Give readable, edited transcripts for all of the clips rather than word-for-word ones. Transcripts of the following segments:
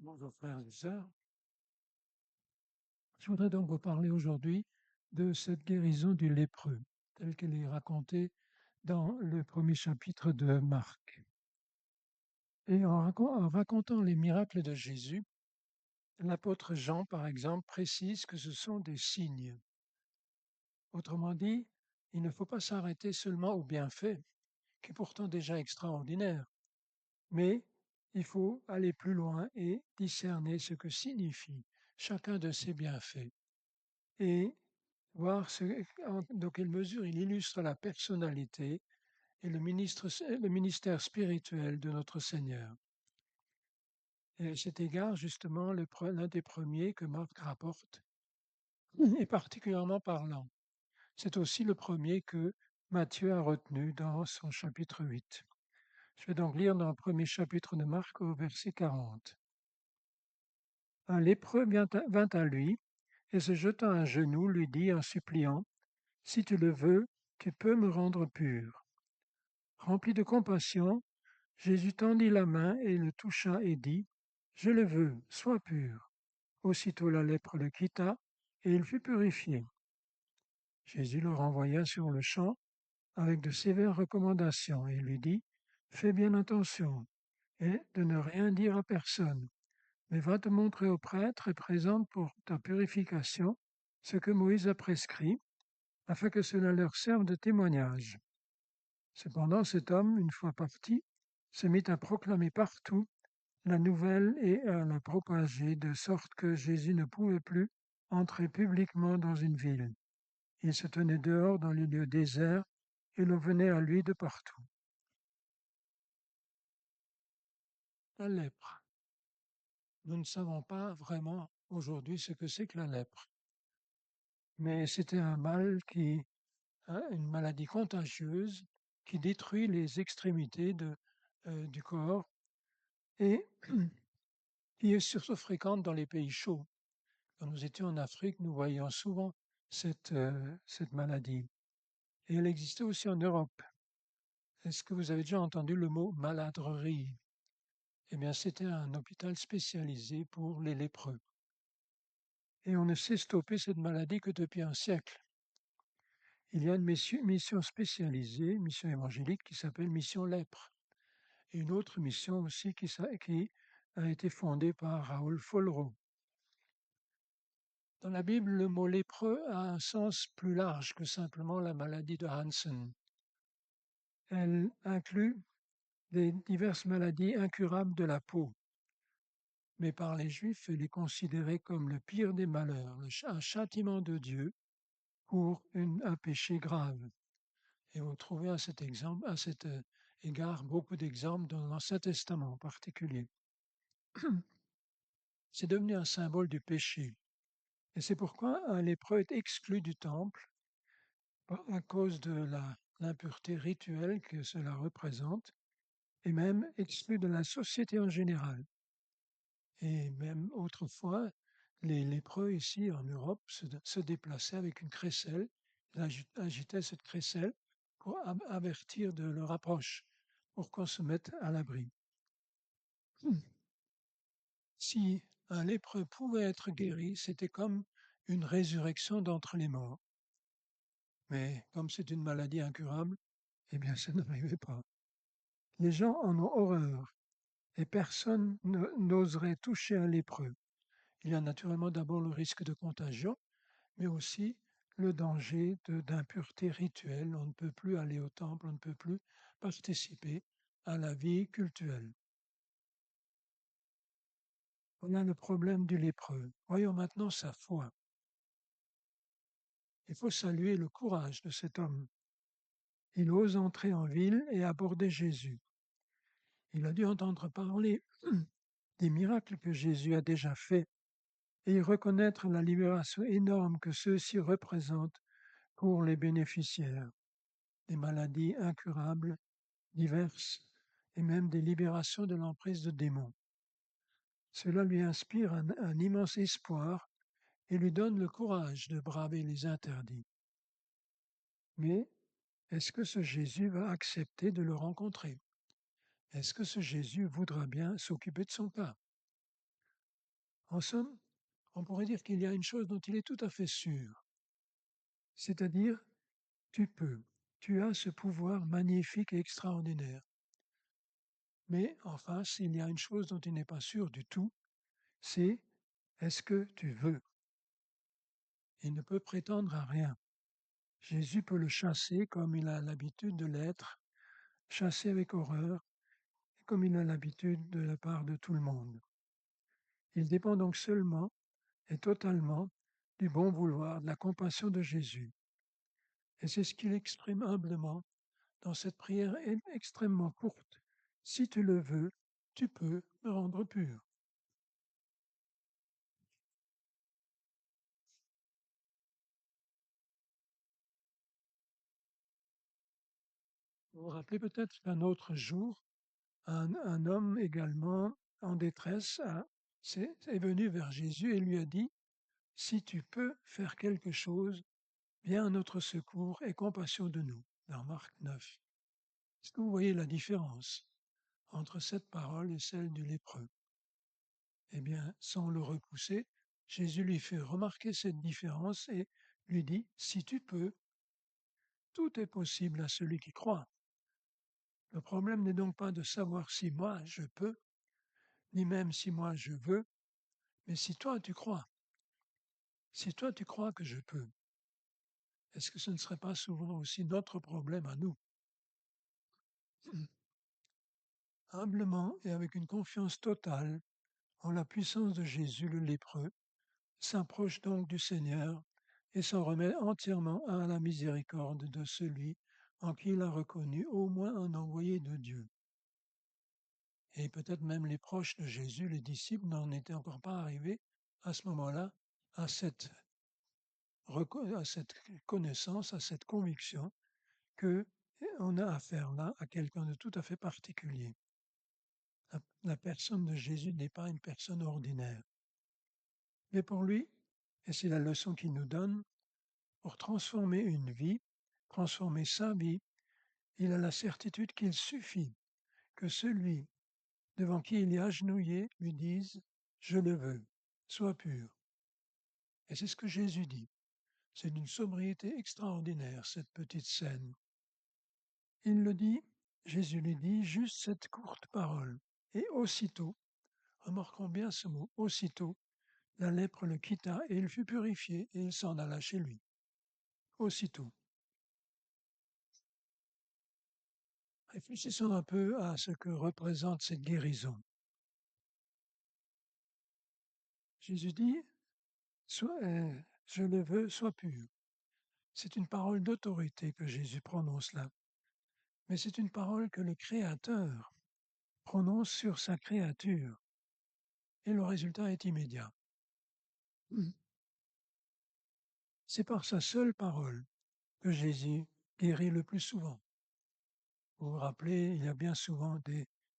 Bonjour frères et sœurs. Je voudrais donc vous parler aujourd'hui de cette guérison du lépreux, telle qu'elle est racontée dans le premier chapitre de Marc. Et en racontant les miracles de Jésus, l'apôtre Jean, par exemple, précise que ce sont des signes. Autrement dit, il ne faut pas s'arrêter seulement aux bienfaits, qui est pourtant déjà extraordinaire, mais il faut aller plus loin et discerner ce que signifie chacun de ces bienfaits. Et voir dans quelle mesure il illustre la personnalité et le ministère spirituel de notre Seigneur. Et à cet égard, justement, l'un des premiers que Marc rapporte est particulièrement parlant. C'est aussi le premier que Matthieu a retenu dans son chapitre 8. Je vais donc lire dans le premier chapitre de Marc au verset 40. Un lépreux vint à lui et se jetant à genoux lui dit en suppliant, « Si tu le veux, tu peux me rendre pur. » Rempli de compassion, Jésus tendit la main et le toucha et dit, « Je le veux, sois pur. » Aussitôt la lèpre le quitta et il fut purifié. Jésus le renvoya sur le champ avec de sévères recommandations et lui dit, « Fais bien attention et de ne rien dire à personne, mais va te montrer au prêtre et présente pour ta purification ce que Moïse a prescrit, afin que cela leur serve de témoignage. » Cependant, cet homme, une fois parti, se mit à proclamer partout la nouvelle et à la propager, de sorte que Jésus ne pouvait plus entrer publiquement dans une ville. Il se tenait dehors dans les lieux déserts et l'on venait à lui de partout. La lèpre. Nous ne savons pas vraiment aujourd'hui ce que c'est que la lèpre. Mais c'était un mal une maladie contagieuse qui détruit les extrémités du corps et qui est surtout fréquente dans les pays chauds. Quand nous étions en Afrique, nous voyions souvent cette maladie. Et elle existait aussi en Europe. Est-ce que vous avez déjà entendu le mot maladrerie? Eh bien, c'était un hôpital spécialisé pour les lépreux. Et on ne sait stopper cette maladie que depuis un siècle. Il y a une mission spécialisée, mission évangélique, qui s'appelle Mission Lèpre. Et une autre mission aussi qui a été fondée par Raoul Follereau. Dans la Bible, le mot lépreux a un sens plus large que simplement la maladie de Hansen. Elle inclut les diverses maladies incurables de la peau. Mais par les Juifs, elle est considérée comme le pire des malheurs, un châtiment de Dieu pour un péché grave. Et vous trouvez à cet égard beaucoup d'exemples dans l'Ancien Testament en particulier. C'est devenu un symbole du péché. Et c'est pourquoi un lépreux est exclu du temple à cause de l'impureté rituelle que cela représente, et même exclu de la société en général. Et même autrefois, les lépreux ici en Europe se déplaçaient avec une crécelle, ils agitaient cette crécelle pour avertir de leur approche, pour qu'on se mette à l'abri. Si un lépreux pouvait être guéri, c'était comme une résurrection d'entre les morts. Mais comme c'est une maladie incurable, eh bien ça n'arrivait pas. Les gens en ont horreur et personne n'oserait toucher un lépreux. Il y a naturellement d'abord le risque de contagion, mais aussi le danger d'impureté rituelle. On ne peut plus aller au temple, on ne peut plus participer à la vie cultuelle. Voilà le problème du lépreux. Voyons maintenant sa foi. Il faut saluer le courage de cet homme. Il ose entrer en ville et aborder Jésus. Il a dû entendre parler des miracles que Jésus a déjà faits et reconnaître la libération énorme que ceux-ci représentent pour les bénéficiaires, des maladies incurables, diverses, et même des libérations de l'emprise de démons. Cela lui inspire un immense espoir et lui donne le courage de braver les interdits. Mais est-ce que ce Jésus va accepter de le rencontrer? Est-ce que ce Jésus voudra bien s'occuper de son cas? En somme, on pourrait dire qu'il y a une chose dont il est tout à fait sûr, c'est-à-dire tu as ce pouvoir magnifique et extraordinaire. Mais en face, il y a une chose dont il n'est pas sûr du tout, c'est est-ce que tu veux? Il ne peut prétendre à rien. Jésus peut le chasser comme il a l'habitude de l'être, chasser avec horreur, comme il a l'habitude de la part de tout le monde. Il dépend donc seulement et totalement du bon vouloir, de la compassion de Jésus. Et c'est ce qu'il exprime humblement dans cette prière extrêmement courte. Si tu le veux, tu peux me rendre pur. Vous vous rappelez peut-être qu'un autre jour, un homme également en détresse est venu vers Jésus et lui a dit, si tu peux faire quelque chose, viens à notre secours et compassion de nous, dans Marc 9. Est-ce que vous voyez la différence entre cette parole et celle du lépreux? Eh bien, sans le repousser, Jésus lui fait remarquer cette différence et lui dit, si tu peux, tout est possible à celui qui croit. Le problème n'est donc pas de savoir si moi je peux, ni même si moi je veux, mais si toi tu crois. Si toi tu crois que je peux, est-ce que ce ne serait pas souvent aussi notre problème à nous? Humblement et avec une confiance totale en la puissance de Jésus le lépreux, s'approche donc du Seigneur et s'en remet entièrement à la miséricorde de celui en qui il a reconnu au moins un envoyé de Dieu. Et peut-être même les proches de Jésus, les disciples, n'en étaient encore pas arrivés à ce moment-là à à cette connaissance, à cette conviction que on a affaire là à quelqu'un de tout à fait particulier. La personne de Jésus n'est pas une personne ordinaire. Mais pour lui, et c'est la leçon qu'il nous donne, pour transformer une vie, transformer sa vie, il a la certitude qu'il suffit que celui devant qui il est agenouillé lui dise ⁇ Je le veux, sois pur ⁇ Et c'est ce que Jésus dit. C'est d'une sobriété extraordinaire, cette petite scène. Il le dit, Jésus lui dit juste cette courte parole. Et aussitôt, remarquons bien ce mot, aussitôt, la lèpre le quitta et il fut purifié et il s'en alla chez lui. Aussitôt. Réfléchissons un peu à ce que représente cette guérison. Jésus dit, je le veux, sois pur. C'est une parole d'autorité que Jésus prononce là, mais c'est une parole que le Créateur prononce sur sa créature, et le résultat est immédiat. C'est par sa seule parole que Jésus guérit le plus souvent. Vous vous rappelez, il y a bien souvent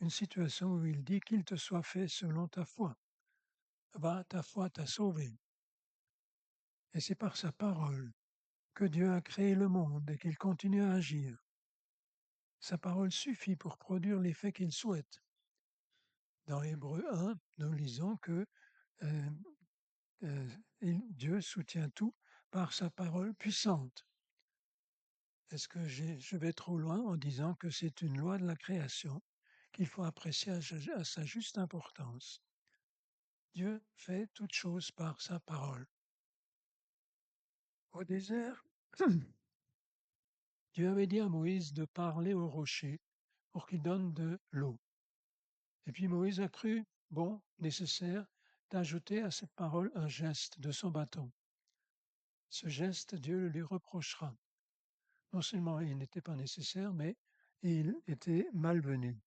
une situation où il dit qu'il te soit fait selon ta foi. Va, ta foi t'a sauvé. Et c'est par sa parole que Dieu a créé le monde et qu'il continue à agir. Sa parole suffit pour produire l'effet qu'il souhaite. Dans Hébreux 1, nous lisons que euh, Dieu soutient tout par sa parole puissante. Est-ce que je vais trop loin en disant que c'est une loi de la création qu'il faut apprécier à sa juste importance? Dieu fait toutes choses par sa parole. Au désert, Dieu avait dit à Moïse de parler au rocher pour qu'il donne de l'eau. Et puis Moïse a cru, bon, nécessaire, d'ajouter à cette parole un geste de son bâton. Ce geste, Dieu le lui reprochera. Non seulement il n'était pas nécessaire, mais il était malvenu.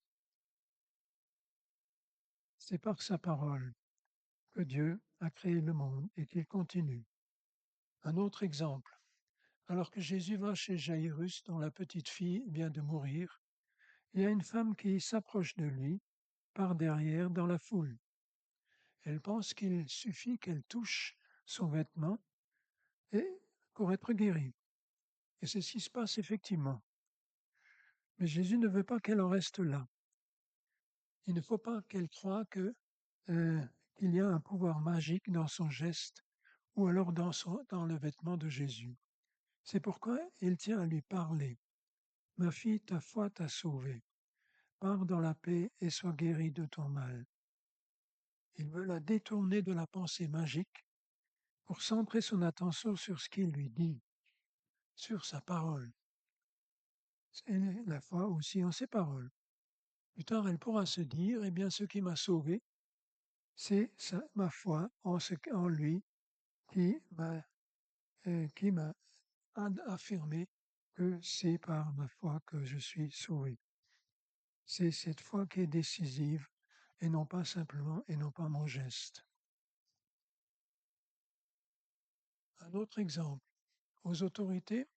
C'est par sa parole que Dieu a créé le monde et qu'il continue. Un autre exemple. Alors que Jésus va chez Jaïrus, dont la petite fille vient de mourir, il y a une femme qui s'approche de lui par derrière dans la foule. Elle pense qu'il suffit qu'elle touche son vêtement et pour être guérie. Et c'est ce qui se passe effectivement. Mais Jésus ne veut pas qu'elle en reste là. Il ne faut pas qu'elle croie euh, qu'il y a un pouvoir magique dans son geste ou alors dans le vêtement de Jésus. C'est pourquoi il tient à lui parler. Ma fille, ta foi t'a sauvée. Pars dans la paix et sois guérie de ton mal. Il veut la détourner de la pensée magique pour centrer son attention sur ce qu'il lui dit, sur sa parole. Et la foi aussi en ses paroles. Plus tard, elle pourra se dire, eh bien, ce qui m'a sauvé, c'est ma foi en lui qui m'a affirmé que c'est par ma foi que je suis sauvé. C'est cette foi qui est décisive et non pas simplement et non pas mon geste. Un autre exemple, aux autorités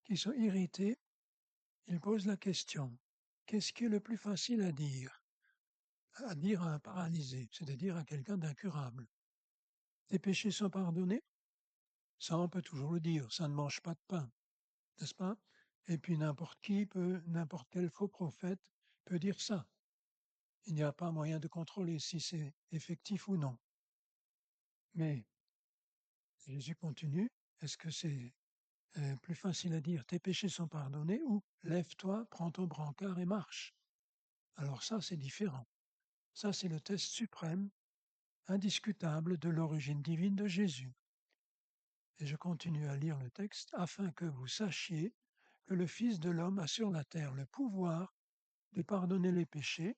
qui sont irritées, ils posent la question, qu'est-ce qui est le plus facile à dire? À dire à un paralysé, c'est-à-dire à quelqu'un d'incurable. Tes péchés sont pardonnés? Ça, on peut toujours le dire, ça ne mange pas de pain, n'est-ce pas? Et puis n'importe quel faux prophète peut dire ça. Il n'y a pas moyen de contrôler si c'est effectif ou non. Mais Jésus continue, est-ce que c'est plus facile à dire tes péchés sont pardonnés ou lève-toi, prends ton brancard et marche? Alors ça, c'est différent. Ça, c'est le test suprême, indiscutable de l'origine divine de Jésus. Et je continue à lire le texte, afin que vous sachiez que le Fils de l'homme a sur la terre le pouvoir de pardonner les péchés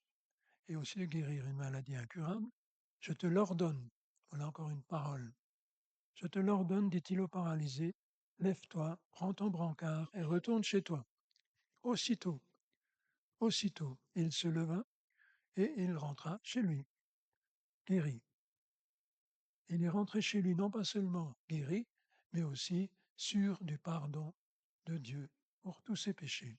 et aussi de guérir une maladie incurable. Je te l'ordonne. Voilà encore une parole. Je te l'ordonne, dit-il au paralysé, lève-toi, prends ton brancard et retourne chez toi. Aussitôt, aussitôt, il se leva et il rentra chez lui, guéri. Il est rentré chez lui non pas seulement guéri, mais aussi sûr du pardon de Dieu pour tous ses péchés.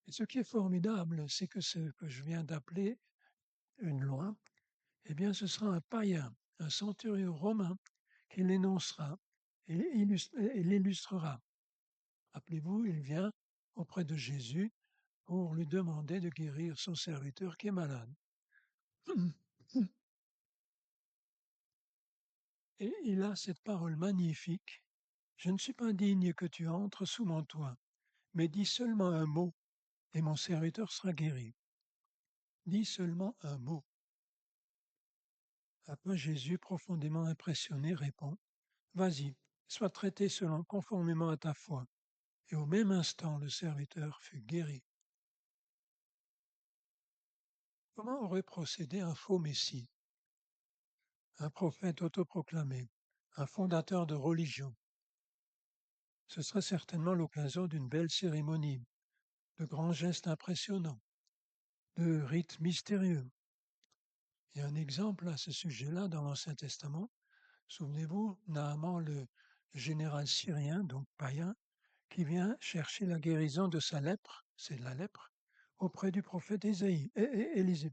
Et ce qui est formidable, c'est que ce que je viens d'appeler une loi, eh bien ce sera un païen, un centurion romain qui l'énoncera et l'illustrera. Rappelez-vous, il vient auprès de Jésus pour lui demander de guérir son serviteur qui est malade. Et il a cette parole magnifique. Je ne suis pas digne que tu entres sous mon toit, mais dis seulement un mot et mon serviteur sera guéri. Dis seulement un mot. À quoi Jésus, profondément impressionné, répond, vas-y, sois traité conformément à ta foi. Et au même instant, le serviteur fut guéri. Comment aurait procédé un faux Messie, un prophète autoproclamé, un fondateur de religion? Ce serait certainement l'occasion d'une belle cérémonie, de grands gestes impressionnants, de rites mystérieux. Il y a un exemple à ce sujet-là dans l'Ancien Testament. Souvenez-vous, Naaman, le général syrien, donc païen, qui vient chercher la guérison de sa lèpre, c'est la lèpre, auprès du prophète Élisée.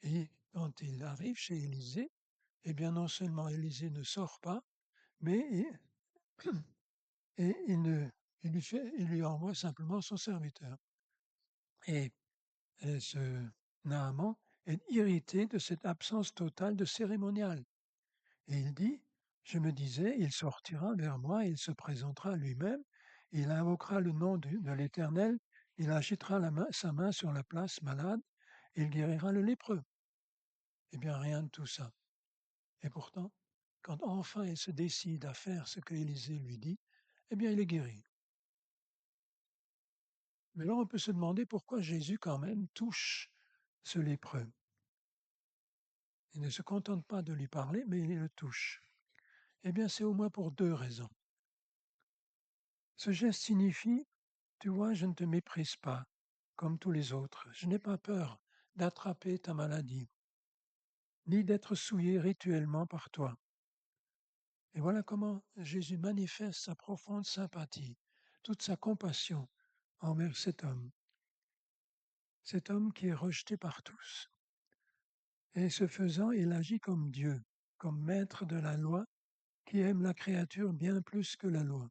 Et quand il arrive chez Élisée, eh bien non seulement Élisée ne sort pas, mais et il lui envoie simplement son serviteur. Et ce Naaman est irrité de cette absence totale de cérémonial. Et il dit, je me disais, il sortira vers moi, il se présentera lui-même, il invoquera le nom de l'Éternel, il agitera sa main sur la place malade, il guérira le lépreux. Eh bien, rien de tout ça. Et pourtant, quand enfin il se décide à faire ce que Élisée lui dit, eh bien, il est guéri. Mais là, on peut se demander pourquoi Jésus, quand même, touche ce lépreux. Il ne se contente pas de lui parler, mais il le touche. Eh bien, c'est au moins pour deux raisons. Ce geste signifie, tu vois, je ne te méprise pas, comme tous les autres. Je n'ai pas peur d'attraper ta maladie, ni d'être souillé rituellement par toi. Et voilà comment Jésus manifeste sa profonde sympathie, toute sa compassion envers cet homme qui est rejeté par tous. Et ce faisant, il agit comme Dieu, comme maître de la loi, qui aime la créature bien plus que la loi.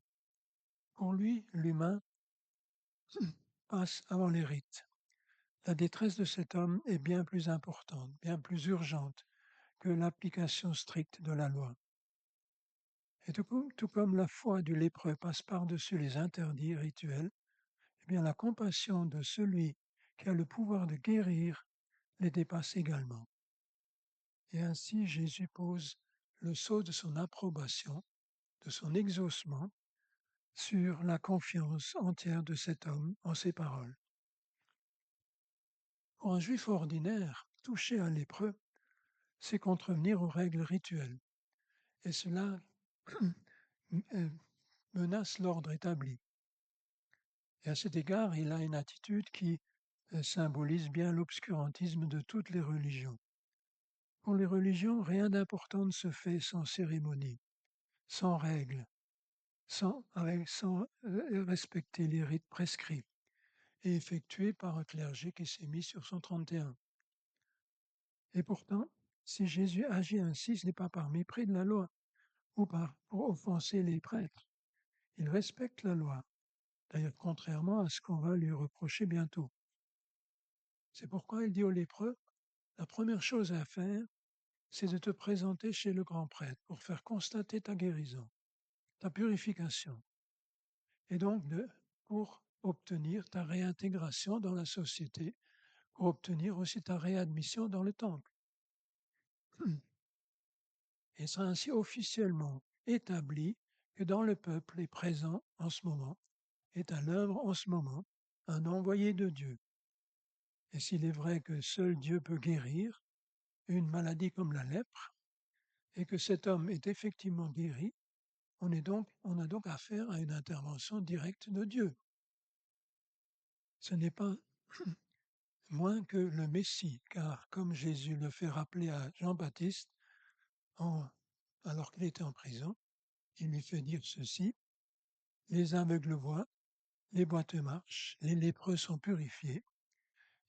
Pour lui, l'humain passe avant les rites. La détresse de cet homme est bien plus importante, bien plus urgente que l'application stricte de la loi. Et tout comme la foi du lépreux passe par-dessus les interdits rituels, eh bien la compassion de celui qui a le pouvoir de guérir les dépasse également. Et ainsi Jésus pose le sceau de son approbation, de son exaucement, sur la confiance entière de cet homme en ses paroles. Pour un juif ordinaire, toucher un lépreux, c'est contrevenir aux règles rituelles, et cela menace l'ordre établi. Et à cet égard, il a une attitude qui symbolise bien l'obscurantisme de toutes les religions. Pour les religions, rien d'important ne se fait sans cérémonie, sans règles, sans respecter les rites prescrits et effectués par un clergé qui s'est mis sur son 31. Et pourtant, si Jésus agit ainsi, ce n'est pas par mépris de la loi ou pour offenser les prêtres. Il respecte la loi, d'ailleurs contrairement à ce qu'on va lui reprocher bientôt. C'est pourquoi il dit aux lépreux, la première chose à faire, c'est de te présenter chez le grand prêtre pour faire constater ta guérison, ta purification, et donc pour obtenir ta réintégration dans la société, pour obtenir aussi ta réadmission dans le temple. Et il sera ainsi officiellement établi que dans le peuple est présent en ce moment, est à l'œuvre en ce moment, un envoyé de Dieu. Et s'il est vrai que seul Dieu peut guérir une maladie comme la lèpre, et que cet homme est effectivement guéri, on a donc affaire à une intervention directe de Dieu. Ce n'est pas moins que le Messie, car comme Jésus le fait rappeler à Jean-Baptiste, alors qu'il était en prison, il lui fait dire ceci, les aveugles voient, les boiteux marchent, les lépreux sont purifiés,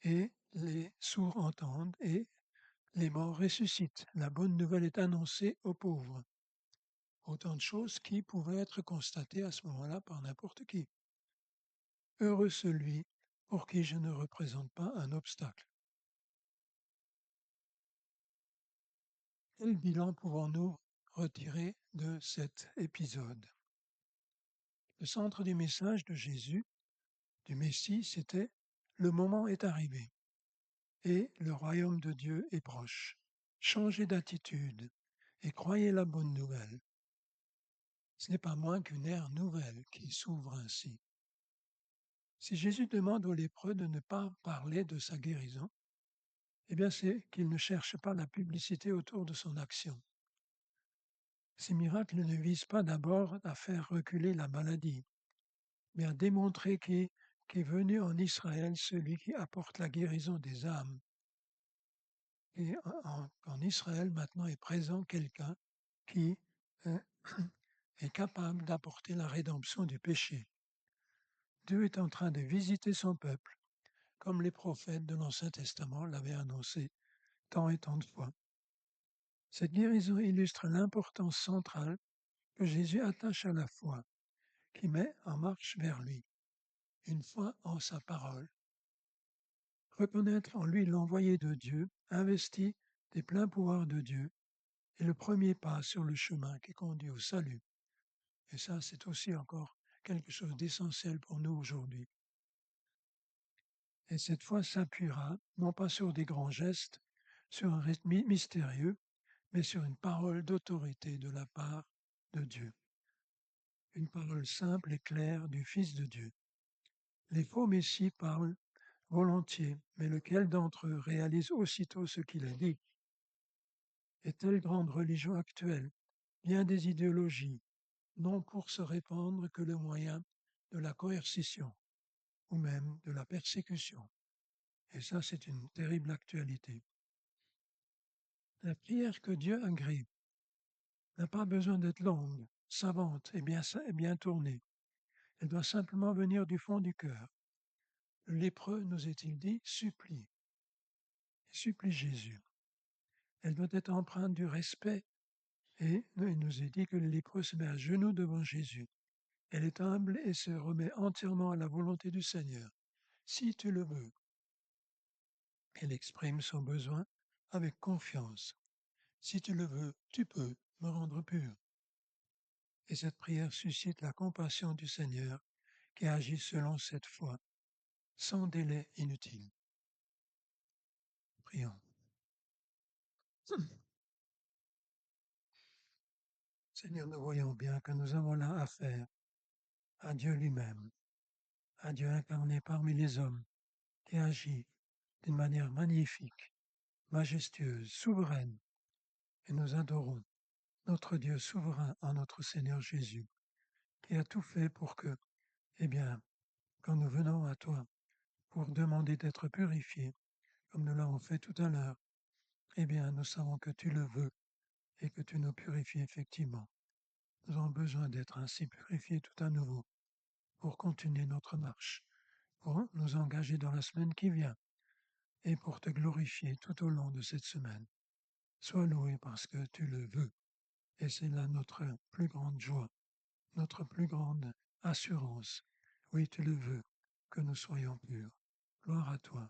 et les sourds entendent, et les morts ressuscitent. La bonne nouvelle est annoncée aux pauvres. Autant de choses qui pouvaient être constatées à ce moment-là par n'importe qui. Heureux celui pour qui je ne représente pas un obstacle. Quel bilan pouvons-nous retirer de cet épisode? Le centre du message de Jésus, du Messie, c'était « Le moment est arrivé et le royaume de Dieu est proche. Changez d'attitude et croyez la bonne nouvelle. » Ce n'est pas moins qu'une ère nouvelle qui s'ouvre ainsi. Si Jésus demande aux lépreux de ne pas parler de sa guérison, eh bien c'est qu'il ne cherche pas la publicité autour de son action. Ces miracles ne visent pas d'abord à faire reculer la maladie, mais à démontrer qu'est venu en Israël celui qui apporte la guérison des âmes. Et en Israël maintenant est présent quelqu'un qui euh, est capable d'apporter la rédemption du péché. Dieu est en train de visiter son peuple, comme les prophètes de l'Ancien Testament l'avaient annoncé tant et tant de fois. Cette guérison illustre l'importance centrale que Jésus attache à la foi, qui met en marche vers lui, une foi en sa parole. Reconnaître en lui l'envoyé de Dieu, investi des pleins pouvoirs de Dieu, est le premier pas sur le chemin qui conduit au salut. Et ça, c'est aussi encore quelque chose d'essentiel pour nous aujourd'hui. Et cette foi s'appuiera, non pas sur des grands gestes, sur un rythme mystérieux, mais sur une parole d'autorité de la part de Dieu. Une parole simple et claire du Fils de Dieu. Les faux messies parlent volontiers, mais lequel d'entre eux réalise aussitôt ce qu'il a dit? Et telle grande religion actuelle, bien des idéologies, non pour se répandre que le moyen de la coercition ou même de la persécution. Et ça, c'est une terrible actualité. La prière que Dieu agrée n'a pas besoin d'être longue, savante et bien tournée. Elle doit simplement venir du fond du cœur. Le lépreux, nous est-il dit, supplie. Il supplie Jésus. Elle doit être empreinte du respect et il nous est dit que le lépreux se met à genoux devant Jésus. Elle est humble et se remet entièrement à la volonté du Seigneur. Si tu le veux. Elle exprime son besoin avec confiance. Si tu le veux, tu peux me rendre pur. Et cette prière suscite la compassion du Seigneur qui agit selon cette foi, sans délai inutile. Prions. Seigneur, nous voyons bien que nous avons là affaire à Dieu lui-même, à Dieu incarné parmi les hommes, qui agit d'une manière magnifique, majestueuse, souveraine, et nous adorons notre Dieu souverain en notre Seigneur Jésus, qui a tout fait pour que, eh bien, quand nous venons à toi pour demander d'être purifiés, comme nous l'avons fait tout à l'heure, eh bien, nous savons que tu le veux et que tu nous purifies effectivement. Nous avons besoin d'être ainsi purifiés tout à nouveau pour continuer notre marche, pour nous engager dans la semaine qui vient et pour te glorifier tout au long de cette semaine. Sois loué parce que tu le veux. Et c'est là notre plus grande joie, notre plus grande assurance. Oui, tu le veux, que nous soyons purs. Gloire à toi.